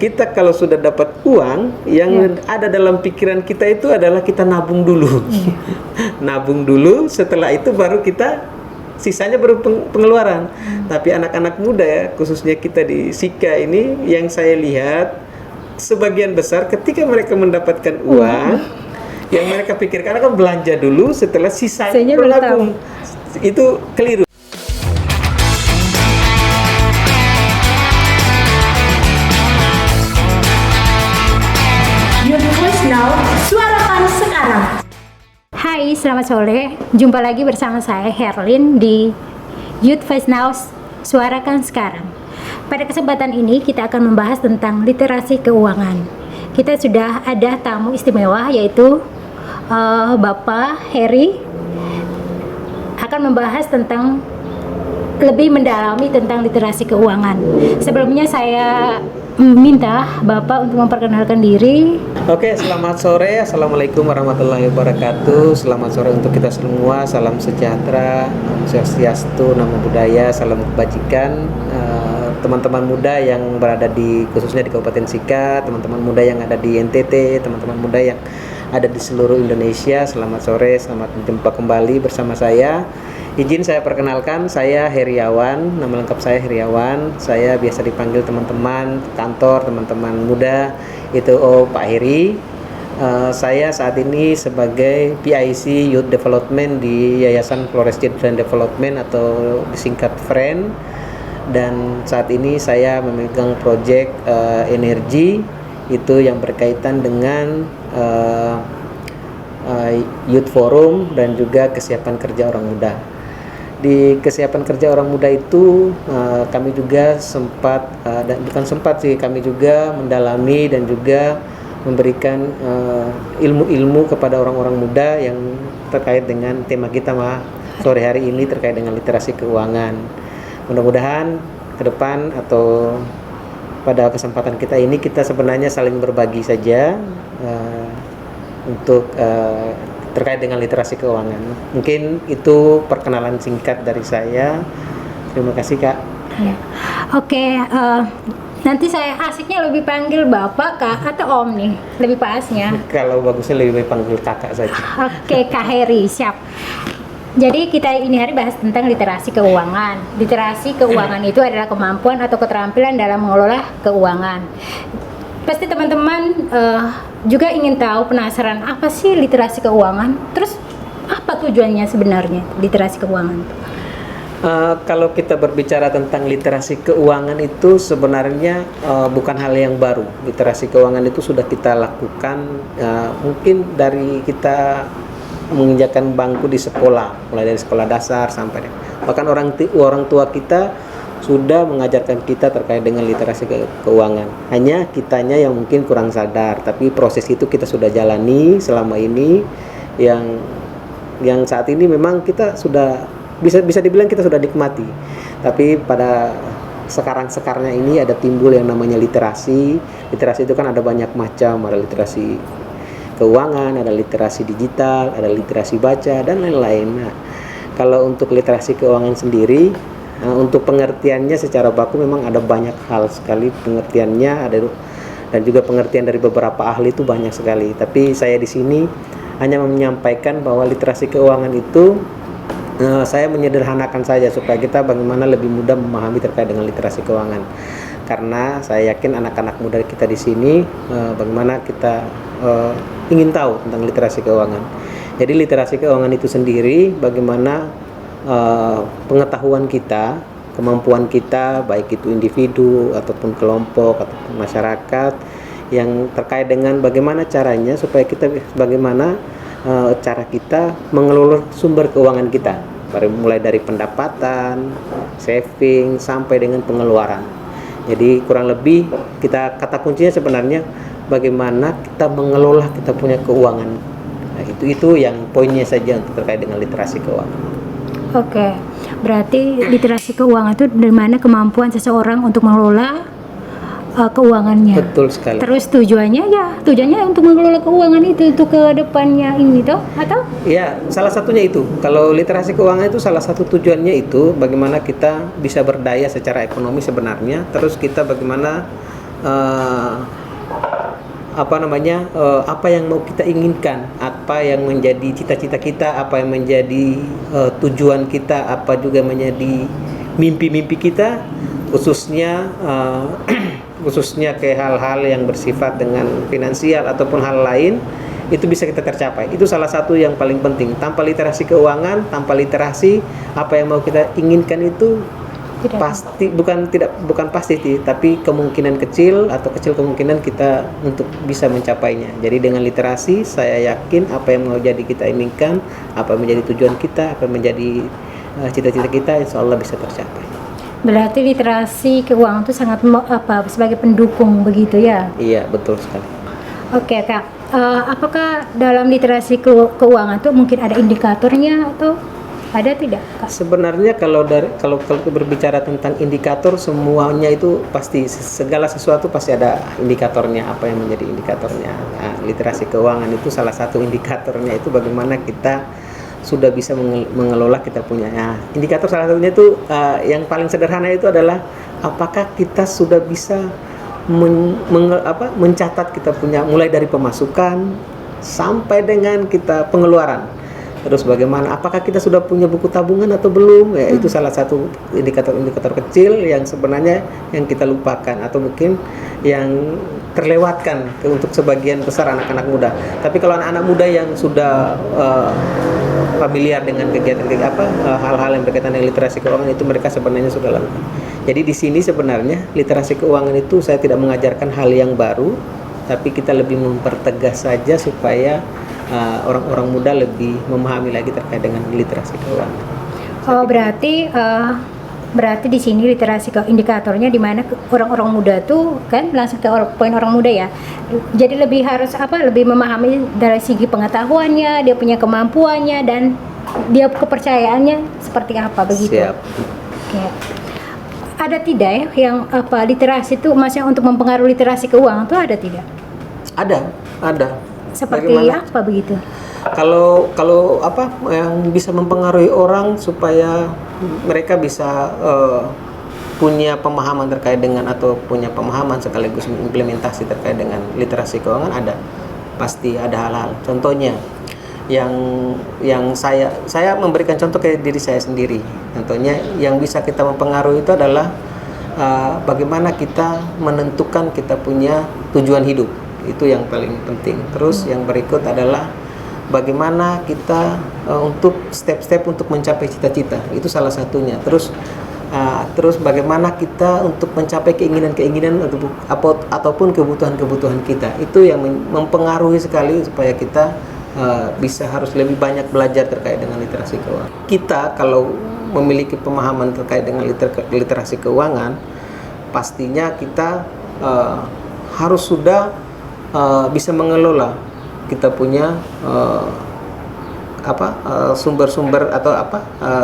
kita kalau sudah dapat uang, yang ada dalam pikiran kita itu adalah kita nabung dulu. Nabung dulu, setelah itu baru kita sisanya baru pengeluaran. Tapi anak-anak muda ya, khususnya kita di Sika ini, yang saya lihat sebagian besar ketika mereka mendapatkan uang, yang mereka pikirkan akan belanja dulu, setelah sisanya menabung. Itu keliru. Youth Voice Now, suarakan sekarang. Hai, selamat sore. Jumpa lagi bersama saya Herlin di Youth Voice Now, suarakan sekarang. Pada kesempatan ini kita akan membahas tentang literasi keuangan. Kita sudah ada tamu istimewa, yaitu Bapak Heri akan membahas tentang lebih mendalami tentang literasi keuangan. Sebelumnya saya minta Bapak untuk memperkenalkan diri. Oke, selamat sore. Assalamualaikum warahmatullahi wabarakatuh. Selamat sore untuk kita semua. Salam sejahtera, swastiastu, namo buddhaya, salam kebajikan. Teman-teman muda yang berada di khususnya di Kabupaten Sika, teman-teman muda yang ada di NTT, teman-teman muda yang ada di seluruh Indonesia, selamat sore, selamat berjumpa kembali bersama saya. Izin saya perkenalkan, saya Heriawan, nama lengkap saya Heriawan. Saya biasa dipanggil teman-teman kantor, teman-teman muda itu Pak Heri. Saya saat ini sebagai PIC Youth Development di Yayasan Flores Children Development atau disingkat FRIEND. Dan saat ini saya memegang proyek energi itu yang berkaitan dengan Youth Forum dan juga kesiapan kerja orang muda. Di kesiapan kerja orang muda itu kami juga sempat dan bukan sempat sih, kami juga mendalami dan juga memberikan ilmu-ilmu kepada orang-orang muda yang terkait dengan tema kita sore hari ini terkait dengan literasi keuangan. Mudah-mudahan ke depan atau pada kesempatan kita ini kita sebenarnya saling berbagi saja untuk terkait dengan literasi keuangan. Mungkin itu perkenalan singkat dari saya. Terima kasih, Kak. Ya. Oke, nanti saya asiknya lebih panggil Bapak, Kak, atau Om nih? Lebih pasnya. Kalau bagusnya lebih baik panggil Kakak saja. Oke, Kak Heri, siap. Jadi kita ini hari bahas tentang literasi keuangan. Literasi keuangan itu adalah kemampuan atau keterampilan dalam mengelola keuangan. Pasti teman-teman juga ingin tahu, penasaran apa sih literasi keuangan? Terus apa tujuannya sebenarnya literasi keuangan? Kalau kita berbicara tentang literasi keuangan itu sebenarnya bukan hal yang baru. Literasi keuangan itu sudah kita lakukan mungkin dari kita menginjakan bangku di sekolah, mulai dari sekolah dasar sampai bahkan orang tua kita sudah mengajarkan kita terkait dengan literasi keuangan. Hanya kitanya yang mungkin kurang sadar, tapi proses itu kita sudah jalani selama ini, yang saat ini memang kita sudah bisa dibilang kita sudah nikmati. Tapi pada sekarang-sekarangnya ini ada timbul yang namanya literasi. Literasi itu kan ada banyak macam, ada literasi keuangan, ada literasi digital, ada literasi baca dan lain-lain. Nah, kalau untuk literasi keuangan sendiri, untuk pengertiannya secara baku memang ada banyak hal sekali pengertiannya, ada dan juga pengertian dari beberapa ahli itu banyak sekali. Tapi saya di sini hanya menyampaikan bahwa literasi keuangan itu saya menyederhanakan saja supaya kita bagaimana lebih mudah memahami terkait dengan literasi keuangan. Karena saya yakin anak-anak muda kita di sini bagaimana kita ingin tahu tentang literasi keuangan. Jadi literasi keuangan itu sendiri bagaimana pengetahuan kita, kemampuan kita, baik itu individu ataupun kelompok ataupun masyarakat, yang terkait dengan bagaimana caranya supaya kita bagaimana cara kita mengelola sumber keuangan kita, mulai dari pendapatan, saving sampai dengan pengeluaran. Jadi kurang lebih kata kuncinya sebenarnya bagaimana kita mengelola kita punya keuangan. Nah, itu yang poinnya saja untuk terkait dengan literasi keuangan. Oke, berarti literasi keuangan itu dari mana kemampuan seseorang untuk mengelola keuangannya. Betul sekali. Terus tujuannya untuk mengelola keuangan itu untuk ke depannya ini toh atau? Ya, salah satunya itu. Kalau literasi keuangan itu salah satu tujuannya itu bagaimana kita bisa berdaya secara ekonomi sebenarnya. Terus kita bagaimana apa yang mau kita inginkan, apa yang menjadi cita-cita kita, apa yang menjadi tujuan kita, apa juga menjadi mimpi-mimpi kita, khususnya khususnya ke hal-hal yang bersifat dengan finansial ataupun hal lain, itu bisa kita tercapai. Itu salah satu yang paling penting. Tanpa literasi keuangan, tanpa literasi apa yang mau kita inginkan itu Tidak. pasti bukan pasti, tapi kemungkinan kecil atau kecil kemungkinan kita untuk bisa mencapainya. Jadi dengan literasi saya yakin apa yang mau jadi kita inginkan, apa yang menjadi tujuan kita, apa yang menjadi cita-cita kita, insya Allah bisa tercapai. Berarti literasi keuangan itu sangat sebagai pendukung begitu ya? Iya, betul sekali. Oke Kak, apakah dalam literasi keuangan itu mungkin ada indikatornya atau ada tidak Kak? Sebenarnya kalau berbicara tentang indikator, semuanya itu pasti, segala sesuatu pasti ada indikatornya. Apa yang menjadi indikatornya? Nah, literasi keuangan itu salah satu indikatornya, itu bagaimana kita sudah bisa mengelola kita punya. Nah, indikator salah satunya itu yang paling sederhana itu adalah apakah kita sudah bisa mencatat kita punya, mulai dari pemasukan sampai dengan kita pengeluaran. Terus bagaimana, apakah kita sudah punya buku tabungan atau belum? Ya, itu salah satu indikator-indikator kecil yang sebenarnya yang kita lupakan atau mungkin yang terlewatkan untuk sebagian besar anak-anak muda. Tapi kalau anak-anak muda yang sudah familiar dengan kegiatan hal-hal yang berkaitan dengan literasi keuangan, itu mereka sebenarnya sudah lakukan. Jadi di sini sebenarnya literasi keuangan itu saya tidak mengajarkan hal yang baru, tapi kita lebih mempertegas saja supaya orang-orang muda lebih memahami lagi terkait dengan literasi keuangan. Oh, berarti di sini literasi indikatornya di mana orang-orang muda tuh kan langsung ke poin orang muda ya. Jadi lebih harus lebih memahami dari segi pengetahuannya, dia punya kemampuannya dan dia kepercayaannya seperti apa begitu. Siap. Oke. Ada tidak ya yang literasi itu maksudnya untuk mempengaruhi literasi keuangan tuh ada tidak? Ada. Seperti Bagaimana? apa begitu? Kalau yang bisa mempengaruhi orang supaya mereka bisa punya pemahaman terkait dengan atau punya pemahaman sekaligus mengimplementasi terkait dengan literasi keuangan, pasti ada hal-hal. Contohnya yang saya memberikan contoh ke diri saya sendiri. Contohnya yang bisa kita mempengaruhi itu adalah bagaimana kita menentukan kita punya tujuan hidup. Itu yang paling penting. Terus yang berikut adalah bagaimana kita untuk step-step untuk mencapai cita-cita. Itu salah satunya. Terus bagaimana kita untuk mencapai keinginan-keinginan ataupun kebutuhan-kebutuhan kita. Itu yang mempengaruhi sekali supaya kita bisa harus lebih banyak belajar terkait dengan literasi keuangan. Kita kalau memiliki pemahaman terkait dengan literasi keuangan, pastinya kita harus sudah bisa mengelola kita punya sumber-sumber atau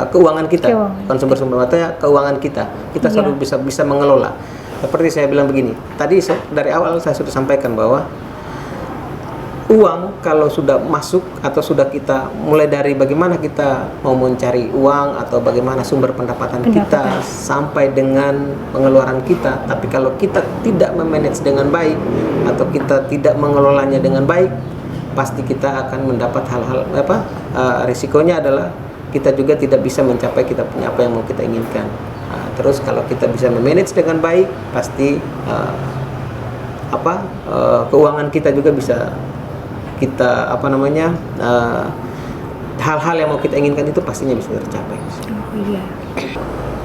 keuangan kita, bukan sumber-sumber mata, keuangan kita selalu bisa mengelola. Seperti saya bilang begini, tadi dari awal saya sudah sampaikan bahwa uang kalau sudah masuk atau sudah kita mulai dari bagaimana kita mau mencari uang atau bagaimana sumber pendapatan kita sampai dengan pengeluaran kita, tapi kalau kita tidak memanage dengan baik atau kita tidak mengelolanya dengan baik, pasti kita akan mendapat hal-hal risikonya adalah kita juga tidak bisa mencapai kita punya apa yang mau kita inginkan. Terus kalau kita bisa memanage dengan baik, pasti keuangan kita juga bisa kita hal-hal yang mau kita inginkan itu pastinya bisa tercapai. Iya.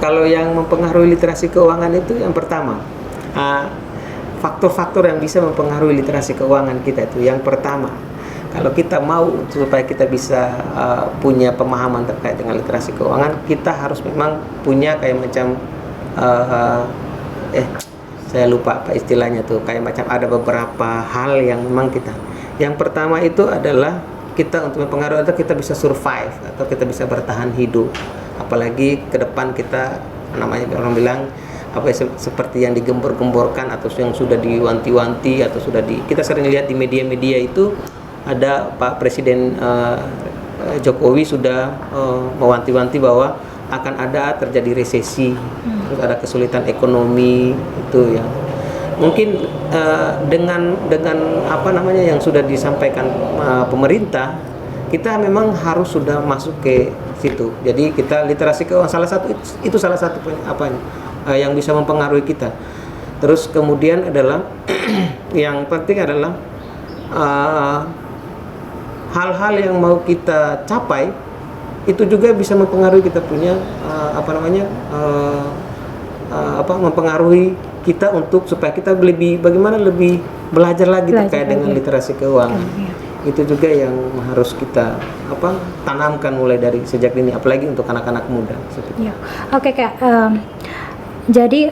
Kalau yang mempengaruhi literasi keuangan itu yang pertama, faktor-faktor yang bisa mempengaruhi literasi keuangan kita itu yang pertama, kalau kita mau supaya kita bisa punya pemahaman terkait dengan literasi keuangan, kita harus memang punya kayak macam saya lupa apa istilahnya tuh, kayak macam ada beberapa hal yang memang kita. Yang pertama itu adalah kita untuk mempengaruhi atau kita bisa survive atau kita bisa bertahan hidup. Apalagi ke depan kita orang bilang seperti yang digembor-gemborkan atau yang sudah diwanti-wanti atau kita sering lihat di media-media itu ada Pak Presiden Jokowi sudah mewanti-wanti bahwa akan ada terjadi resesi, terus ada kesulitan ekonomi itu ya. mungkin dengan apa namanya yang sudah disampaikan pemerintah, kita memang harus sudah masuk ke situ. Jadi kita literasi keuangan salah satu itu salah satu yang bisa mempengaruhi kita. Terus kemudian adalah yang penting adalah hal-hal yang mau kita capai itu juga bisa mempengaruhi kita punya mempengaruhi kita untuk supaya kita bagaimana lebih belajar lagi terkait dengan literasi keuangan. Itu juga yang harus kita tanamkan mulai dari sejak dini, apalagi untuk anak-anak muda. Ya. Oke Kak, jadi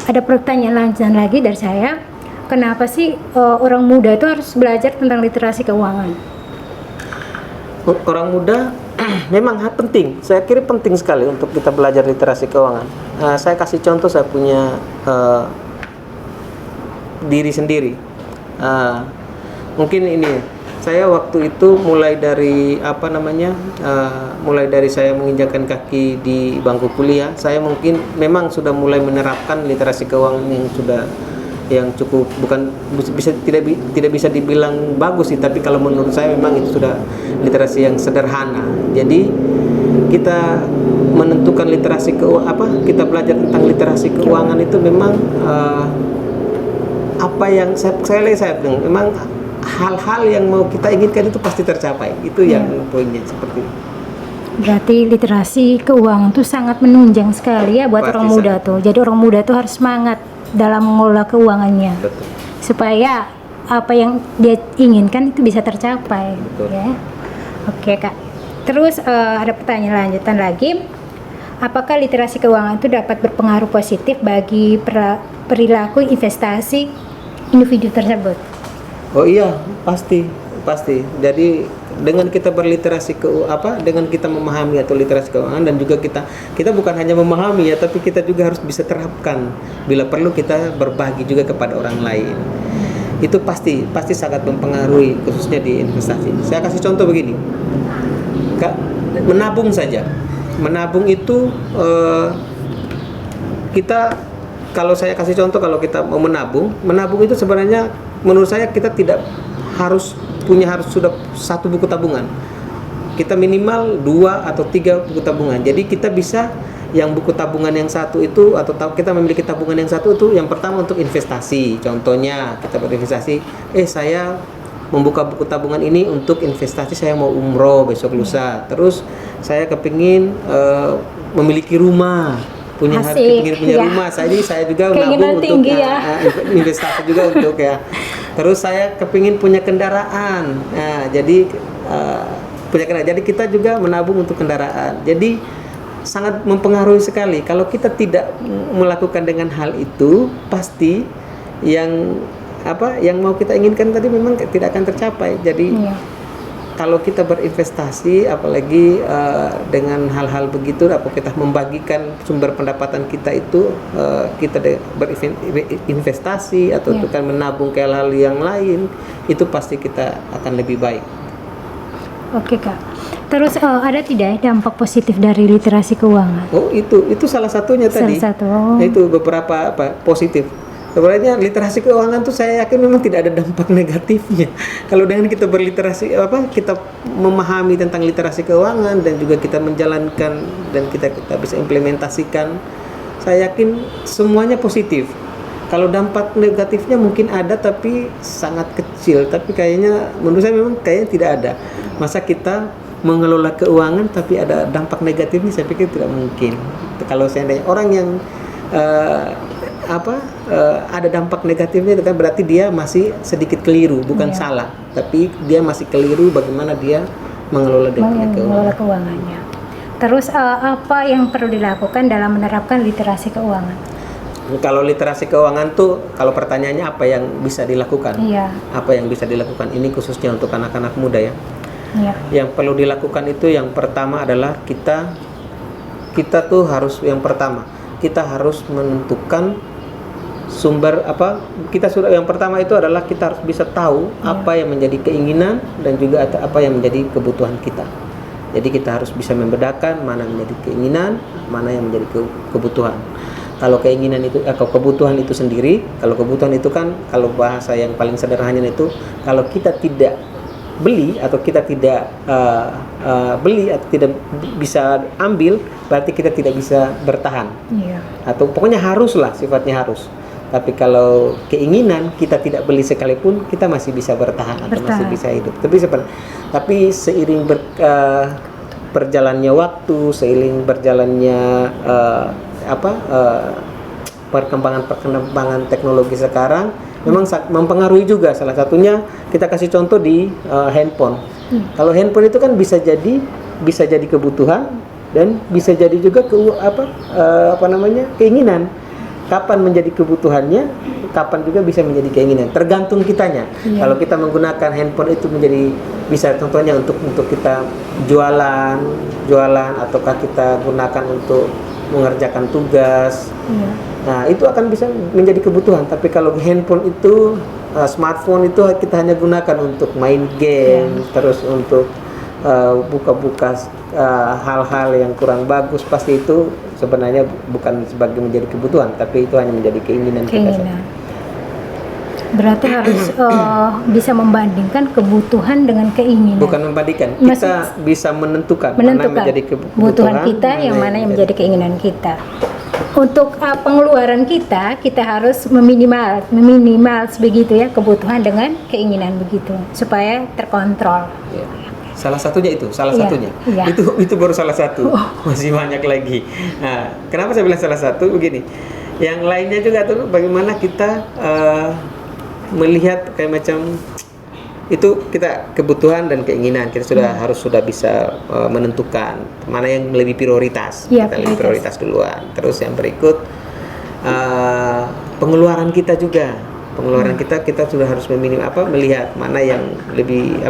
ada pertanyaan lanjutan lagi dari saya. Kenapa sih orang muda itu harus belajar tentang literasi keuangan? Orang muda memang penting. Saya kira penting sekali untuk kita belajar literasi keuangan. Saya kasih contoh, saya punya diri sendiri. Mungkin ini saya waktu itu mulai dari mulai dari saya menginjakkan kaki di bangku kuliah, saya mungkin memang sudah mulai menerapkan literasi keuangan yang cukup, bukan tidak bisa dibilang bagus sih, tapi kalau menurut saya memang itu sudah literasi yang sederhana. Jadi kita menentukan kita belajar tentang literasi keuangan itu memang saya bilang memang hal-hal yang mau kita inginkan itu pasti tercapai. Itu yang poinnya seperti itu. Berarti literasi keuangan itu sangat menunjang sekali ya buat orang muda tuh. Jadi orang muda tuh harus semangat dalam mengelola keuangannya. Betul. Supaya apa yang dia inginkan itu bisa tercapai. Betul. Ya. Oke Kak. Terus ada pertanyaan lanjutan lagi. Apakah literasi keuangan itu dapat berpengaruh positif bagi perilaku investasi individu tersebut? Oh iya, pasti. Jadi dengan kita berliterasi dengan kita memahami atau literasi keuangan, dan juga kita bukan hanya memahami ya, tapi kita juga harus bisa terapkan. Bila perlu kita berbagi juga kepada orang lain. Itu pasti sangat mempengaruhi, khususnya di investasi. Saya kasih contoh begini. Kak, menabung saja. Menabung itu kalau saya kasih contoh, kalau kita mau menabung itu sebenarnya menurut saya kita tidak harus sudah satu buku tabungan. Kita minimal 2 atau 3 buku tabungan. Jadi kita bisa yang buku tabungan yang satu itu, atau kita memiliki tabungan yang satu itu, yang pertama untuk investasi. Contohnya kita berinvestasi, saya membuka buku tabungan ini untuk investasi, saya mau umroh besok lusa. Terus saya kepingin memiliki rumah, punya rumah. Saya juga menabung untuk investasi juga untuk Terus saya kepingin punya kendaraan. Jadi jadi kita juga menabung untuk kendaraan. Jadi sangat mempengaruhi sekali. Kalau kita tidak melakukan dengan hal itu, pasti yang mau kita inginkan tadi memang tidak akan tercapai. Jadi kalau kita berinvestasi, apalagi dengan hal-hal begitu, kita membagikan sumber pendapatan kita itu, kita berinvestasi atau itu kan menabung ke hal-hal yang lain, itu pasti kita akan lebih baik. Oke Kak. Terus ada tidak dampak positif dari literasi keuangan? Oh itu salah satunya tadi. Salah satu. Itu beberapa positif. Sebenarnya literasi keuangan tuh saya yakin memang tidak ada dampak negatifnya. Kalau dengan kita berliterasi kita memahami tentang literasi keuangan dan juga kita menjalankan dan kita bisa implementasikan, saya yakin semuanya positif. Kalau dampak negatifnya mungkin ada tapi sangat kecil, tapi menurut saya memang kayaknya tidak ada. Masa kita mengelola keuangan tapi ada dampak negatifnya, saya pikir tidak mungkin. Kalau seandainya orang yang ada dampak negatifnya, itu kan berarti dia masih sedikit keliru, bukan salah, tapi dia masih keliru bagaimana dia mengelola keuangannya. Terus apa yang perlu dilakukan dalam menerapkan literasi keuangan? Kalau literasi keuangan tuh, kalau pertanyaannya apa yang bisa dilakukan? Apa yang bisa dilakukan? Ini khususnya untuk anak-anak muda ya. Yang perlu dilakukan itu yang pertama adalah kita tuh harus kita harus menentukan sumber yang pertama itu adalah kita harus bisa tahu apa yang menjadi keinginan dan juga apa yang menjadi kebutuhan kita. Jadi kita harus bisa membedakan mana yang menjadi keinginan, mana yang menjadi kebutuhan. Kalau keinginan itu atau kebutuhan itu sendiri, kalau kebutuhan itu kan, kalau bahasa yang paling sederhananya itu, kalau kita tidak beli atau kita tidak beli atau tidak bisa ambil, berarti kita tidak bisa bertahan. Iya. Atau pokoknya haruslah, sifatnya harus. Tapi kalau keinginan kita tidak beli sekalipun, kita masih bisa bertahan atau masih bisa hidup. Tapi seiring berjalannya waktu, seiring berjalannya perkembangan teknologi sekarang, memang mempengaruhi juga. Salah satunya kita kasih contoh di handphone. Kalau handphone itu kan bisa jadi kebutuhan dan bisa jadi juga keinginan. Kapan menjadi kebutuhannya, kapan juga bisa menjadi keinginan. Tergantung kitanya. Kalau kita menggunakan handphone itu bisa contohnya untuk kita jualan ataukah kita gunakan untuk mengerjakan tugas. Nah, itu akan bisa menjadi kebutuhan. Tapi kalau handphone itu, smartphone itu kita hanya gunakan untuk main game, terus untuk buka-buka hal-hal yang kurang bagus, pasti itu sebenarnya bukan sebagai menjadi kebutuhan, tapi itu hanya menjadi keinginan. Kita. Berarti harus bisa membandingkan kebutuhan dengan keinginan. Bukan membandingkan, kita bisa menentukan mana yang menjadi kebutuhan kita, yang mana yang menjadi keinginan kita. Untuk pengeluaran kita harus meminimal begitu ya, kebutuhan dengan keinginan begitu, supaya terkontrol. Salah satunya itu, satunya. Itu baru salah satu. Masih banyak lagi. Nah, kenapa saya bilang salah satu? Begini. Yang lainnya juga tuh bagaimana kita melihat kayak macam itu, kita kebutuhan dan keinginan kita sudah bisa menentukan mana yang lebih prioritas. Kita lebih prioritas duluan. Terus yang berikut pengeluaran kita juga. Pengeluaran kita sudah harus melihat mana yang lebih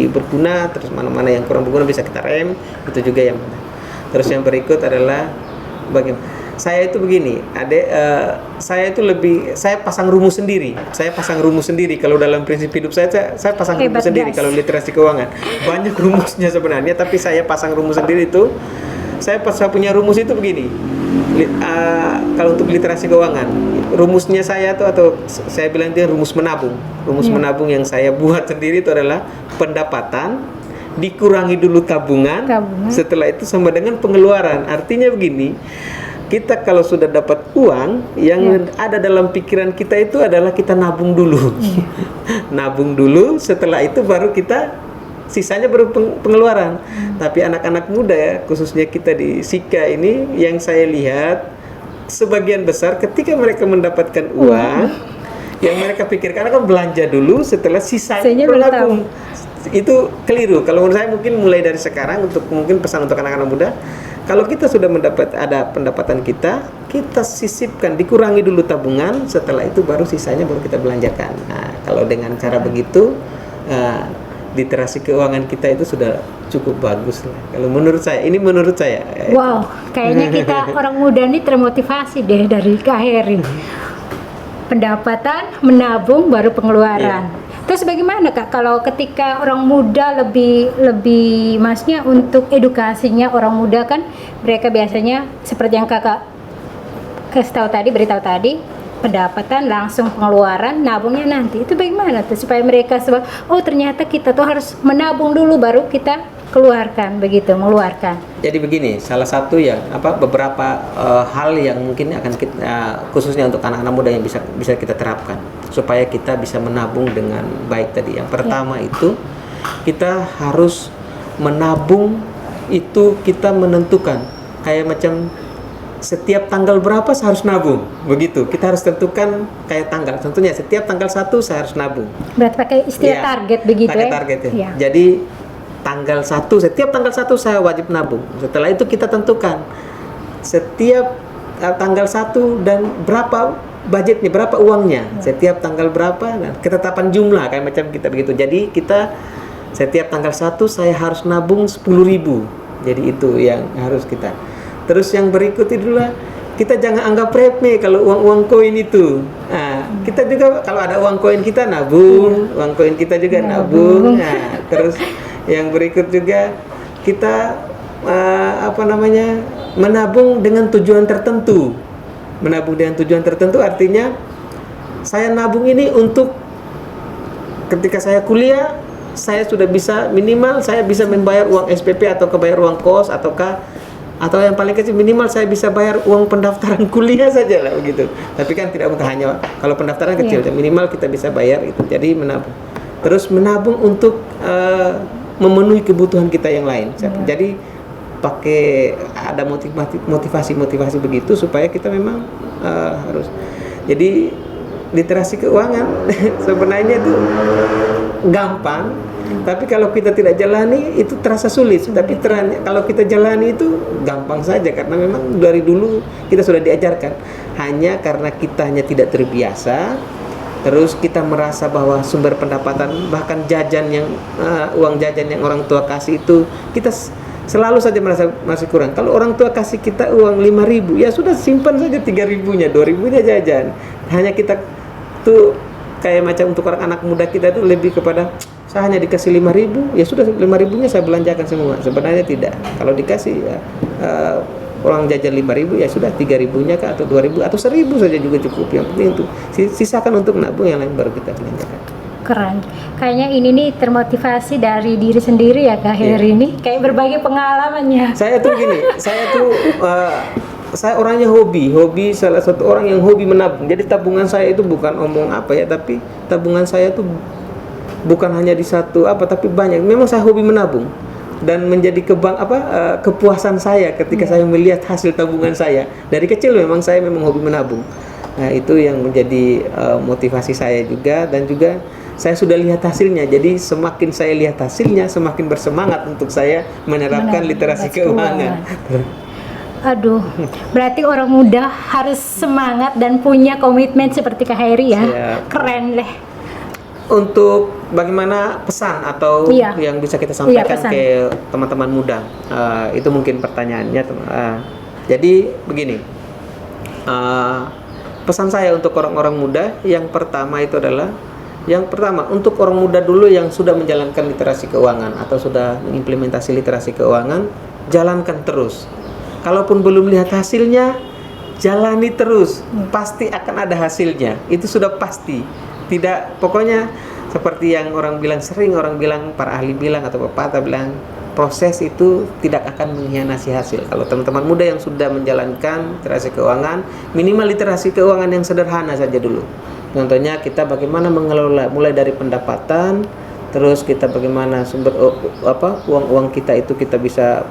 berguna, terus mana yang kurang berguna bisa kita rem, itu juga yang benar. Terus yang berikut adalah bagaimana saya itu begini, saya pasang rumus sendiri. Kalau dalam prinsip hidup saya pasang rumus sendiri. Kalau literasi keuangan banyak rumusnya sebenarnya, tapi saya pasang rumus sendiri itu. Saya punya rumus itu begini. Kalau untuk literasi keuangan, rumusnya saya atau saya bilang itu rumus menabung. Rumus menabung yang saya buat sendiri itu adalah pendapatan dikurangi dulu tabungan. Setelah itu sama dengan pengeluaran. Artinya begini, kita kalau sudah dapat uang, yang ada dalam pikiran kita itu adalah kita nabung dulu. Nabung dulu, setelah itu baru kita sisanya baru pengeluaran. Tapi anak-anak muda ya, khususnya kita di Sika ini, yang saya lihat sebagian besar ketika mereka mendapatkan uang, yang mereka pikirkan akan belanja dulu, setelah sisanya menabung. Itu keliru. Kalau menurut saya mungkin mulai dari sekarang, untuk mungkin pesan untuk anak-anak muda, kalau kita sudah ada pendapatan kita sisipkan, dikurangi dulu tabungan, setelah itu baru sisanya baru kita belanjakan. Nah, kalau dengan cara begitu, literasi keuangan kita itu sudah cukup bagus lah. Kalau menurut saya, ini menurut saya. Wow, kayaknya kita orang muda ini termotivasi deh dari Kak Heri. Pendapatan, menabung, baru pengeluaran. Terus bagaimana Kak kalau ketika orang muda lebih maksudnya untuk edukasinya, orang muda kan mereka biasanya seperti yang Kakak beritahu tadi, pendapatan langsung pengeluaran, nabungnya nanti. Itu bagaimana tuh supaya mereka ternyata kita tuh harus menabung dulu baru kita mengeluarkan. Jadi begini, salah satu yang beberapa hal yang mungkin akan kita, khususnya untuk anak-anak muda yang bisa kita terapkan supaya kita bisa menabung dengan baik tadi. Yang pertama itu kita harus menabung, itu kita menentukan kayak macam setiap tanggal berapa saya harus nabung, begitu. Kita harus tentukan kayak tanggal. Tentunya setiap tanggal 1 saya harus nabung. Berarti pakai istilah target begitu pakai target ya. Jadi setiap tanggal 1 saya wajib nabung. Setelah itu kita tentukan setiap tanggal 1 dan berapa budgetnya, berapa uangnya. Setiap tanggal berapa, dan ketetapan jumlah kayak macam kita begitu. Jadi kita setiap tanggal 1 saya harus nabung 10.000. Jadi itu yang harus kita. Terus yang berikut itulah, kita jangan anggap remeh kalau uang koin itu. Nah, kita juga kalau ada uang koin kita nabung, uang koin kita juga nabung. Nah, terus yang berikut juga kita menabung dengan tujuan tertentu. menabung dengan tujuan tertentu artinya saya nabung ini untuk ketika saya kuliah, saya sudah bisa minimal saya bisa membayar uang SPP atau kebayar uang kos atau yang paling kecil minimal saya bisa bayar uang pendaftaran kuliah saja lah begitu. Tapi kan tidak bukan hanya kalau pendaftaran kecil, minimal kita bisa bayar itu. Jadi menabung. Terus menabung untuk memenuhi kebutuhan kita yang lain. Jadi pakai ada motivasi begitu supaya kita memang harus. Jadi literasi keuangan sebenarnya itu gampang, tapi kalau kita tidak jalani itu terasa sulit. Tapi kalau kita jalani itu gampang saja karena memang dari dulu kita sudah diajarkan. Hanya karena kita tidak terbiasa, terus kita merasa bahwa sumber pendapatan bahkan jajan yang uang jajan yang orang tua kasih itu kita selalu saja merasa masih kurang. Kalau orang tua kasih kita uang 5.000, ya sudah simpan saja 3.000-nya, 2.000-nya jajan. Hanya kita tuh kayak macam untuk orang anak muda kita itu lebih kepada saya hanya dikasih 5.000, ya sudah 5.000-nya saya belanjakan semua. Sebenarnya tidak. Kalau dikasih orang jajan 5.000, ya sudah 3.000-nya atau 2.000 atau 1.000 saja juga cukup. Yang penting itu sisakan untuk nabung, yang lain baru kita belanjakan. Keren. Kayaknya ini nih termotivasi dari diri sendiri ya Kak Heri ini. Kayak berbagi pengalamannya. Saya orangnya hobi salah satu orang yang hobi menabung. Jadi tabungan saya itu bukan omong apa ya, tapi tabungan saya itu bukan hanya di satu tapi banyak. Memang saya hobi menabung dan menjadi kepuasan saya ketika saya melihat hasil tabungan saya. Dari kecil memang saya hobi menabung. Nah, itu yang menjadi motivasi saya juga, dan juga saya sudah lihat hasilnya. Jadi semakin saya lihat hasilnya, semakin bersemangat untuk saya menerapkan literasi keuangan. Aduh, berarti orang muda harus semangat dan punya komitmen seperti Kak Heri ya. Siap. Keren deh. Untuk bagaimana pesan atau yang bisa kita sampaikan ke teman-teman muda, itu mungkin pertanyaannya. Jadi begini, pesan saya untuk orang-orang muda yang pertama itu adalah untuk orang muda dulu yang sudah menjalankan literasi keuangan atau sudah mengimplementasi literasi keuangan, jalankan terus. Kalaupun belum lihat hasilnya, jalani terus. Pasti akan ada hasilnya. Itu sudah pasti. Tidak, pokoknya seperti yang orang bilang, para ahli bilang atau pepatah bilang, proses itu tidak akan mengkhianati hasil. Kalau teman-teman muda yang sudah menjalankan literasi keuangan, minimal literasi keuangan yang sederhana saja dulu. Contohnya kita bagaimana mengelola, mulai dari pendapatan, terus kita bagaimana sumber uang kita itu kita bisa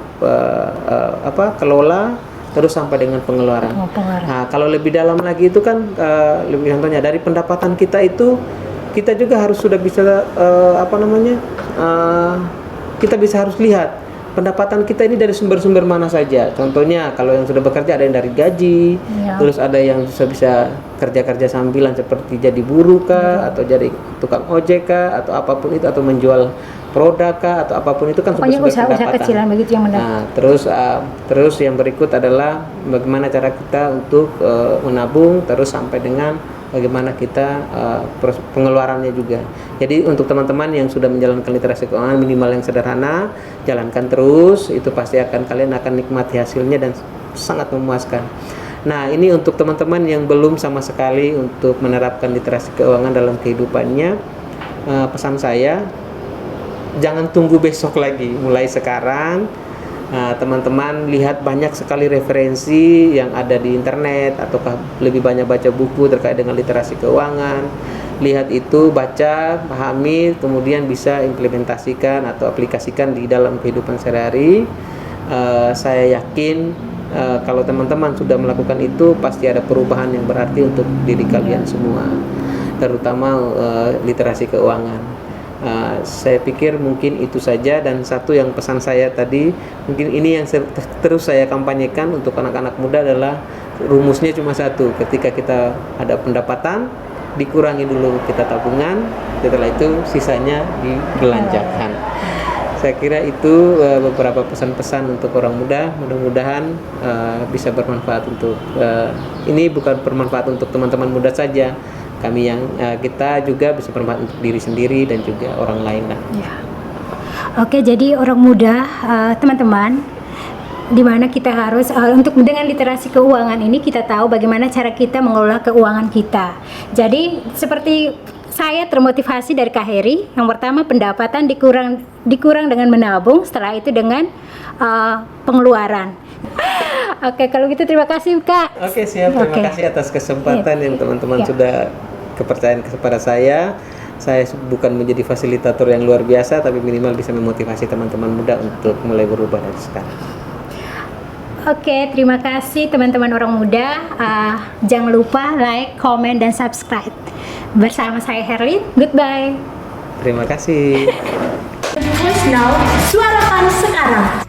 kelola, terus sampai dengan pengeluaran. Nah, kalau lebih dalam lagi itu kan lebih contohnya dari pendapatan kita itu kita juga sudah bisa kita bisa harus lihat pendapatan kita ini dari sumber-sumber mana saja. Contohnya kalau yang sudah bekerja ada yang dari gaji, terus ada yang bisa kerja-kerja sambilan seperti jadi buruh kah, atau jadi tukang ojek kah, atau apapun itu, atau menjual produk kah, atau apapun itu kan sumber-sumber pendapatan. Usaha kecilan begitu yang mendapat. Nah, terus yang berikut adalah bagaimana cara kita untuk menabung, terus sampai dengan bagaimana kita pengeluarannya juga. Jadi untuk teman-teman yang sudah menjalankan literasi keuangan minimal yang sederhana, jalankan terus, itu pasti kalian akan nikmati hasilnya dan sangat memuaskan. Nah, ini untuk teman-teman yang belum sama sekali untuk menerapkan literasi keuangan dalam kehidupannya, pesan saya, jangan tunggu besok lagi, mulai sekarang. Teman-teman lihat banyak sekali referensi yang ada di internet, ataukah lebih banyak baca buku terkait dengan literasi keuangan. Lihat itu, baca, pahami, kemudian bisa implementasikan atau aplikasikan di dalam kehidupan sehari-hari. Saya yakin kalau teman-teman sudah melakukan itu, pasti ada perubahan yang berarti untuk diri kalian semua, terutama literasi keuangan. Saya pikir mungkin itu saja. Dan satu yang pesan saya tadi, mungkin ini yang terus saya kampanyekan untuk anak-anak muda adalah rumusnya cuma satu: ketika kita ada pendapatan, dikurangi dulu kita tabungan, setelah itu sisanya dibelanjakan. Saya kira itu beberapa pesan-pesan untuk orang muda. Mudah-mudahan bisa bermanfaat untuk ini bukan bermanfaat untuk teman-teman muda saja, kami yang kita juga bisa bermanfaat untuk diri sendiri dan juga orang lain lah. Oke, jadi orang muda, teman-teman, dimana kita harus untuk dengan literasi keuangan ini kita tahu bagaimana cara kita mengelola keuangan kita. Jadi seperti saya termotivasi dari Kak Heri, yang pertama pendapatan dikurang dengan menabung, setelah itu dengan pengeluaran. Oke, kalau gitu terima kasih Kak. Oke, siap. Terima Oke. kasih atas kesempatan yang teman-teman Ya. sudah kepercayaan kepada saya. Saya bukan menjadi fasilitator yang luar biasa, tapi minimal bisa memotivasi teman-teman muda untuk mulai berubah dari sekarang. Oke, terima kasih teman-teman orang muda. Jangan lupa like, comment, dan subscribe. Bersama saya Herlin, goodbye. Terima kasih. Voice Now, suarakan sekarang.